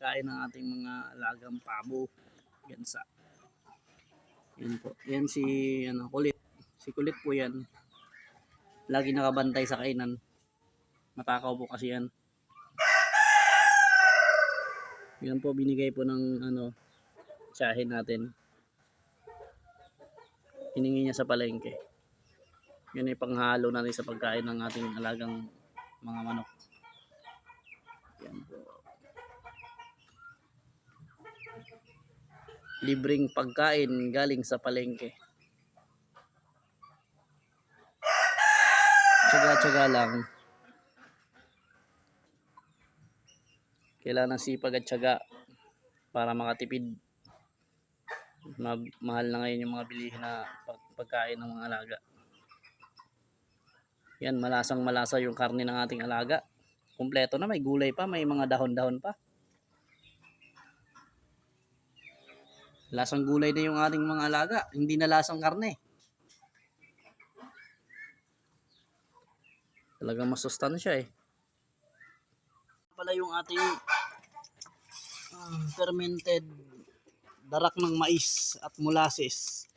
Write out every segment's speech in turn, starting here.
pagkain ng ating mga alagang pabo. Gansa. Yan po. Yan si Kulit. Si Kulit po yan. Lagi nakabantay sa kainan. Matakaw po kasi yan. Yan po binigay po ng tiyahin natin. Hiningi niya sa palengke. Yan ay panghalo natin sa pagkain ng ating alagang mga manok. Yan po. Libreng pagkain galing sa palengke. Tsaga-tsaga lang. Kailangan ng sipag at tsaga para makatipid. Mahal na ngayon yung mga bilihin na pagkain ng mga alaga. Yan, malasang malasa yung karne ng ating alaga. Kumpleto na, may gulay pa, may mga dahon-dahon pa. Lasang gulay na yung ating mga alaga, hindi na lasang karne. Talagang masustansya eh. Pala yung ating fermented darak ng mais at molasses.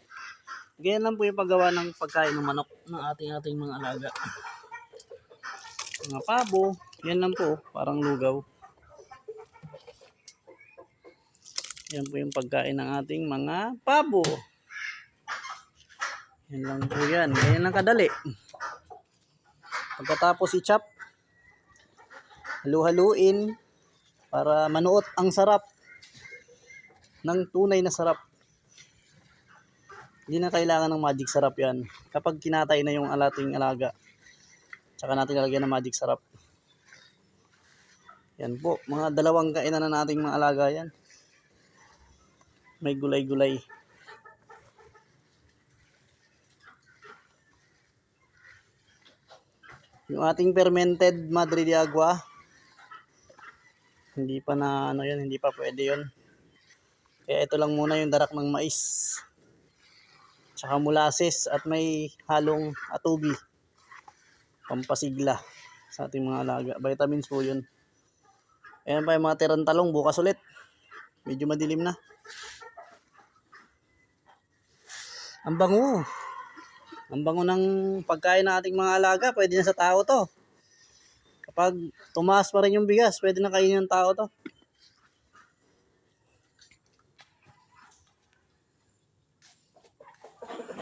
Ganyan lang po yung paggawa ng pagkain ng manok ng ating mga alaga. Mga pabo, yan lang po, parang lugaw. Yan po yung pagkain ng ating mga pabo. Yan lang po yan. Ganyan lang kadali. Pagkatapos i-chop, halu-haluin para manuot ang sarap ng tunay na sarap. Hindi na kailangan ng magic sarap yan. Kapag kinatay na yung ating alaga, tsaka natin lalagyan ng magic sarap. Yan po, mga 2 kainan na nating mga alaga yan. May gulay-gulay. Yung ating fermented Madre de Agua, hindi pa na hindi pa pwede yun. Kaya ito lang muna yung darak ng mais. Tsaka molasses at may halong atubi. Pampasigla sa ating mga alaga. Vitamins po yun. Ayan pa yung mga tirang talong. Bukas ulit. Medyo madilim na. Ang bango. Ang bango ng pagkain ng ating mga alaga. Pwede na sa tao to. Kapag tumaas pa rin yung bigas, pwede na kainin ng tao to.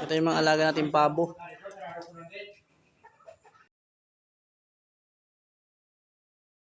Ito yung mga alaga nating pabo.